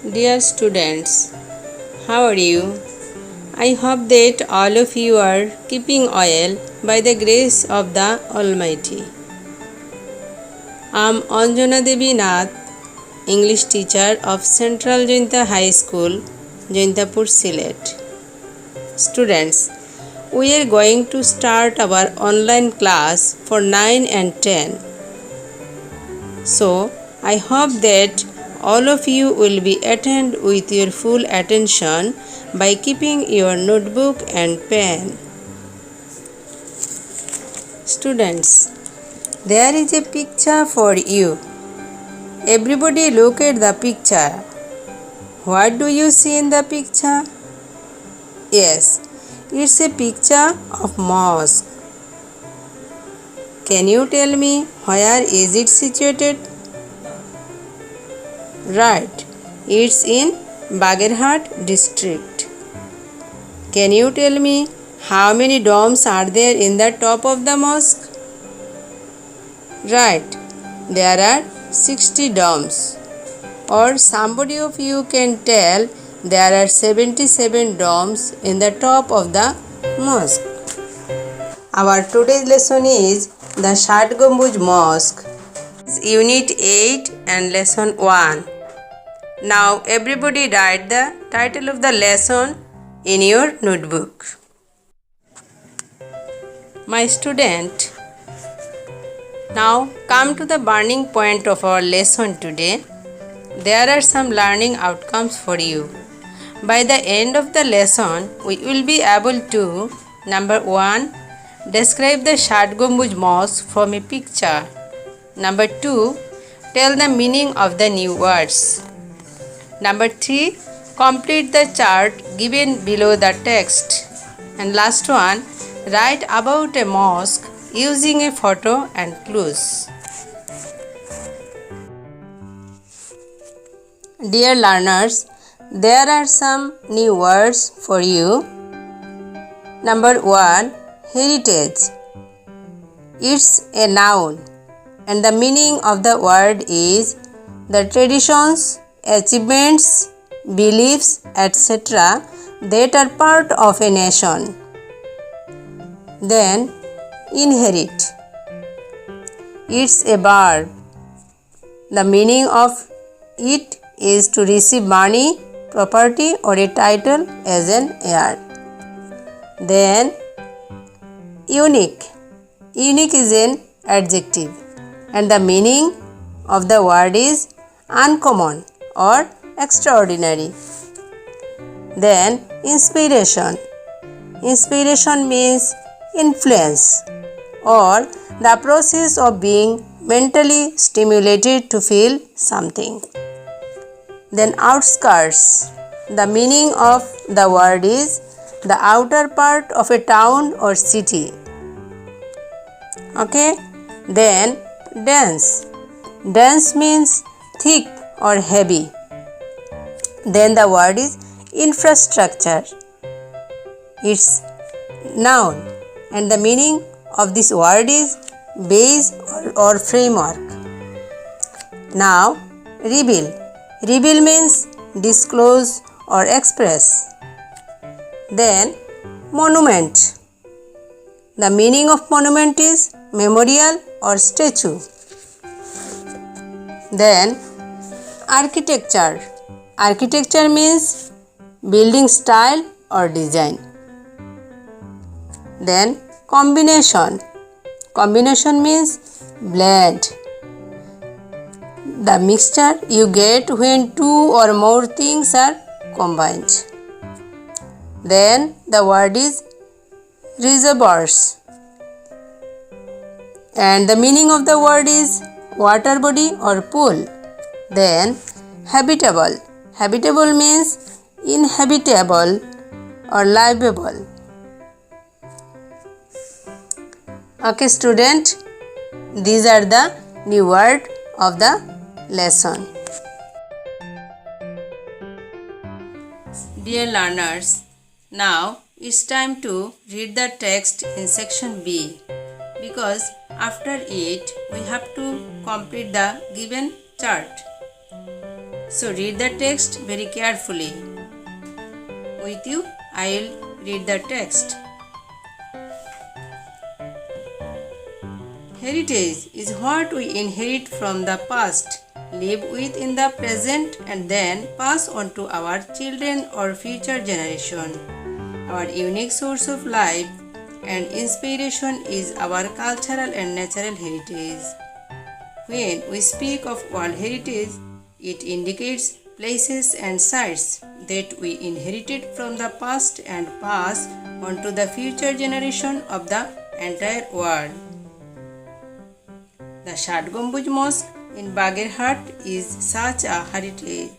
Dear students, how are you? I hope that all of you are keeping well by the grace of the Almighty. I am Anjana Devi Nath, English teacher of Central Jainta High School, Jaintapur, Sylhet. Students, we are going to start our online class for 9 and 10. So, I hope that all of you will be attend with your full attention by keeping your notebook and pen. Students, there is a picture for you. Everybody look at the picture. What do you see in the picture? Yes, it's a picture of mosque. Can you tell me where is it situated? Right, it's in Bagerhat district. Can you tell me how many domes are there in the top of the mosque? Right, there are 60 domes. Or somebody of you can tell there are 77 domes in the top of the mosque. Our today's lesson is the Shat Gambuj Mosque. It's Unit 8 and Lesson 1. Now everybody write the title of the lesson in your notebook. My student, now come to the burning point of our lesson today. There are some learning outcomes for you. By the end of the lesson, we will be able to number 1. Describe the Shat Gambuj Mosque from a picture. Number 2. Tell the meaning of the new words. Number 3. Complete the chart given below the text. And last one, write about a mosque using a photo and clues. Dear learners, there are some new words for you. Number 1. Heritage. It's a noun and the meaning of the word is the traditions, achievements, beliefs, etc. that are part of a nation. Then, inherit. It's a verb. The meaning of it is to receive money, property or a title as an heir. Then, unique. Unique is an adjective and the meaning of the word is uncommon or extraordinary. Then, inspiration. Inspiration means influence or the process of being mentally stimulated to feel something. Then, outskirts. The meaning of the word is the outer part of a town or city. Okay. Then, dense. Dense means thick or heavy. Then the word is infrastructure. It's noun and the meaning of this word is base or framework. Now, reveal. Reveal means disclose or express. Then, monument. The meaning of monument is memorial or statue. Then, architecture. Architecture means building style or design. Then, combination. Combination means blend. The mixture you get when two or more things are combined. Then, the word is reservoirs. And the meaning of the word is water body or pool. Then, habitable. Habitable means inhabitable or livable. Okay, student, these are the new words of the lesson. Dear learners, now it's time to read the text in section B because after it we have to complete the given chart. So read the text very carefully. With you, I will read the text. Heritage is what we inherit from the past, live with in the present, and then pass on to our children or future generation. Our unique source of life and inspiration is our cultural and natural heritage. When we speak of World Heritage, it indicates places and sites that we inherited from the past and pass on to the future generation of the entire world. The Shat Gambuz Mosque in Bagerhat is such a heritage.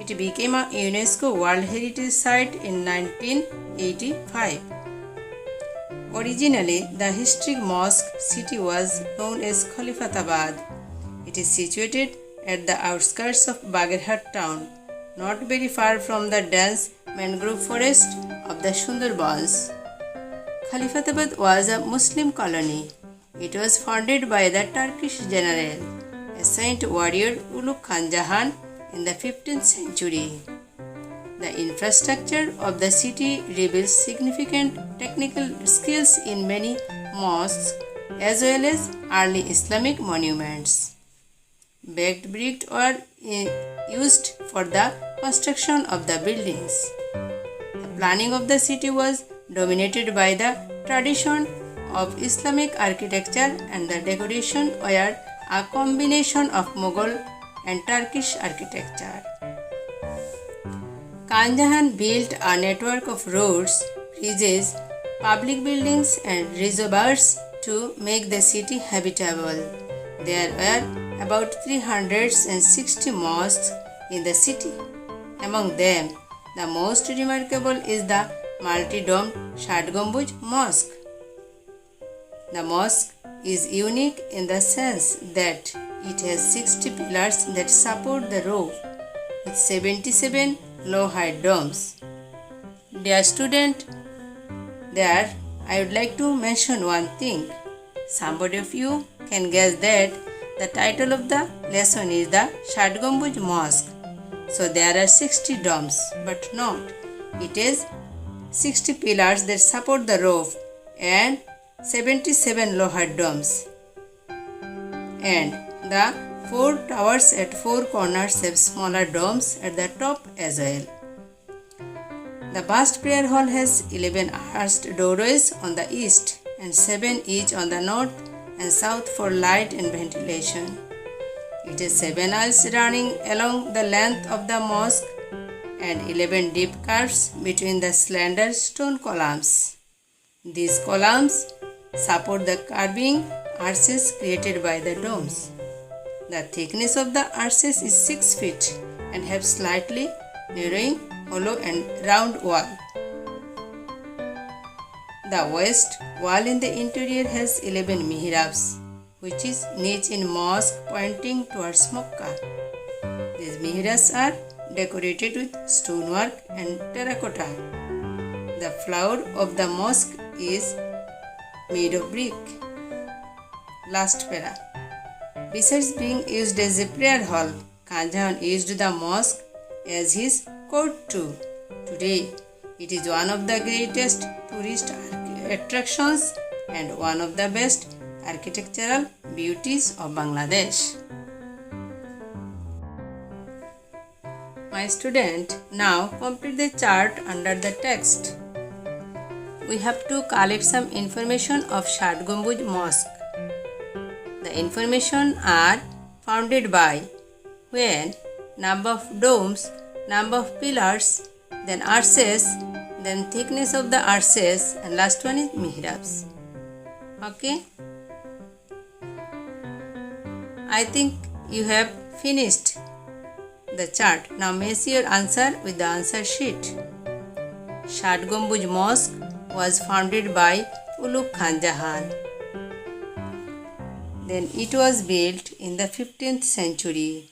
It became a UNESCO World Heritage Site in 1985. Originally, the historic mosque city was known as Khalifatabad. It is situated at the outskirts of Bagerhat town, not very far from the dense mangrove forest of the Sundarbans. Khalifatabad was a Muslim colony. It was founded by the Turkish general, a saint warrior Ulugh Khan Jahan in the 15th century. The infrastructure of the city reveals significant technical skills in many mosques as well as early Islamic monuments. Baked bricks were used for the construction of the buildings. The planning of the city was dominated by the tradition of Islamic architecture, and the decoration were a combination of Mughal and Turkish architecture. Khan Jahan built a network of roads, bridges, public buildings, and reservoirs to make the city habitable. There were about 360 mosques in the city. Among them, the most remarkable is the multi-domed Shat Gambuz Mosque. The mosque is unique in the sense that it has 60 pillars that support the roof with 77 low-height domes. Dear student, there I would like to mention one thing. Somebody of you can guess that the title of the lesson is the Shat Gambuz Mosque. So there are 60 domes, but not. It is 60 pillars that support the roof and 77 low-height domes. And the 4 towers at 4 corners have smaller domes at the top as well. The vast prayer hall has 11 arched doorways on the east and 7 each on the north and south for light and ventilation. It has 7 aisles running along the length of the mosque and 11 deep curves between the slender stone columns. These columns support the curving arches created by the domes. The thickness of the arches is 6 feet and have slightly narrowing, hollow and round wall. The west wall in the interior has 11 mihrabs, which is niche in mosque pointing towards Mecca. These mihrabs are decorated with stonework and terracotta. The floor of the mosque is made of brick. Last para. Besides being used as a prayer hall, Khan Jahan used the mosque as his court too. Today, it is one of the greatest tourist attractions and one of the best architectural beauties of Bangladesh. My student, now complete the chart under the text. We have to collect some information of Shat Gambuz Mosque. The information are founded by when, number of domes, number of pillars, then arches, then thickness of the arches, and last one is mihrabs. Okay? I think you have finished the chart. Now match your answer with the answer sheet. Shat Gambuz Mosque was founded by Ulugh Khan Jahan. Then it was built in the 15th century.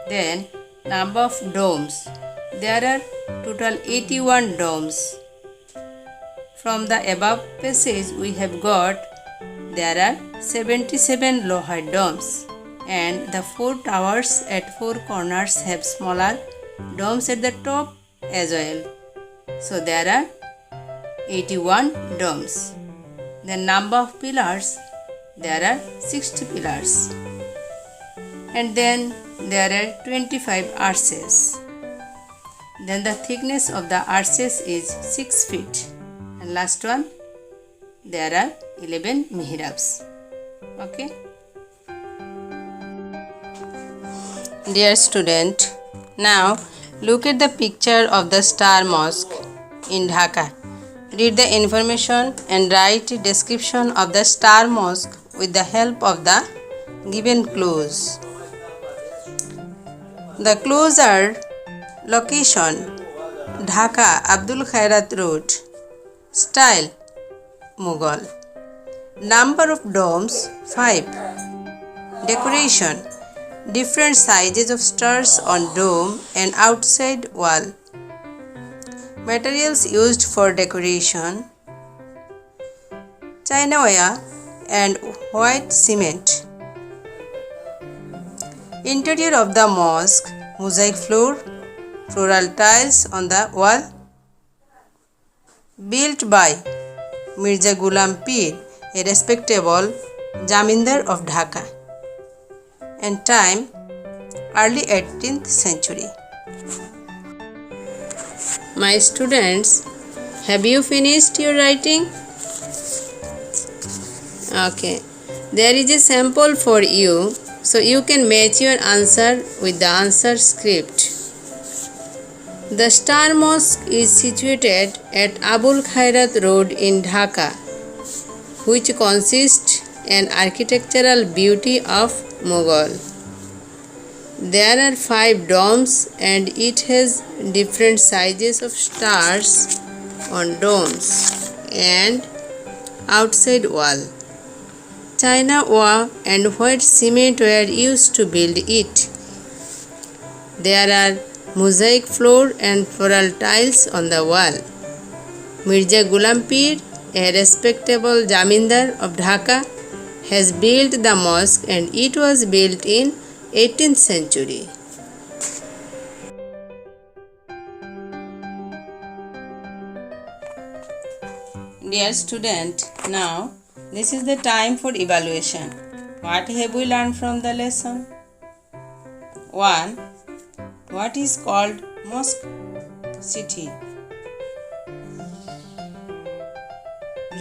Then number of domes. There are total 81 domes. From the above passage we have got there are 77 low-height domes. and the 4 towers at 4 corners have smaller domes at the top as well. So there are 81 domes. The number of pillars, there are 60 pillars. And then there are 25 arches. Then the thickness of the arches is 6 feet. And last one, there are 11 mihrabs. Okay. Dear student, now look at the picture of the Star Mosque in Dhaka. Read the information and write a description of the Star Mosque with the help of the given clues. The clues are location, Dhaka, Abdul Khairat Road, style, Mughal, number of domes, 5, decoration, different sizes of stars on dome and outside wall, materials used for decoration, China ware and white cement. Interior of the mosque, mosaic floor, floral tiles on the wall, built by Mirza Ghulam Pir, a respectable Jamindar of Dhaka, and time early 18th century. My students, have you finished your writing? Okay, there is a sample for you, so you can match your answer with the answer script. The Star Mosque is situated at Abul Khairat Road in Dhaka, which consists an architectural beauty of Mughal. There are 5 domes and it has different sizes of stars on domes and outside wall. China ware and white cement were used to build it. There are mosaic floor and floral tiles on the wall. Mirza Ghulam Pir, a respectable Jamindar of Dhaka, has built the mosque and it was built in 18th century. Dear student, now this is the time for evaluation. What have we learned from the lesson? 1. What is called mosque city?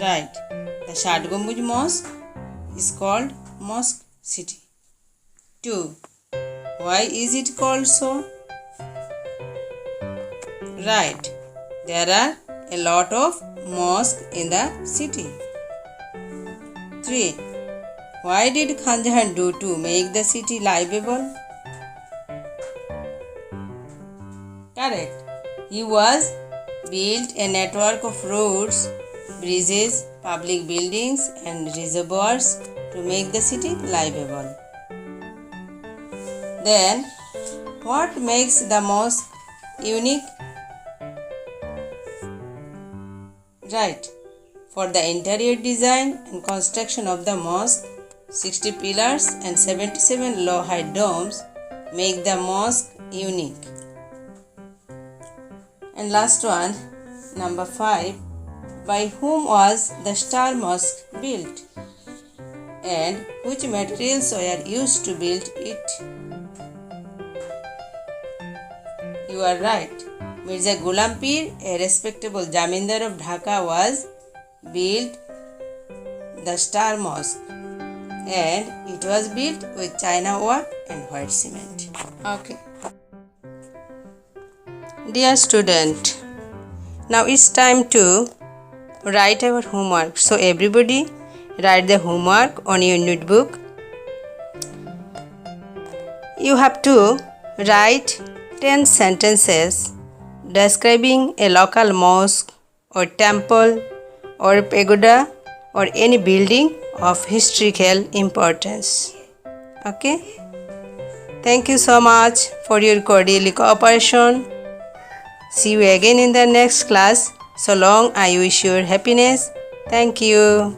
Right. The Shat Gambuz Mosque is called mosque city. 2. Why is it called so? Right. There are a lot of mosques in the city. 3. Why did Khan Jahan do to make the city livable? Correct. He was built a network of roads, bridges, public buildings and reservoirs to make the city livable. Then, what makes the mosque unique? Right. For the interior design and construction of the mosque, 60 pillars and 77 low-height domes make the mosque unique. And last one, number 5. By whom was the Star Mosque built? And which materials were used to build it? You are right. Mirza Ghulam Pir, a respectable Jamindar of Dhaka, was built the Star Mosque and it was built with China ware and white cement. Okay. Dear student, now it's time to write our homework. So everybody write the homework on your notebook. You have to write 10 sentences describing a local mosque or temple or pagoda or any building of historical importance. Okay? Thank you so much for your cordial cooperation. See you again in the next class. So long, I wish you happiness. Thank you.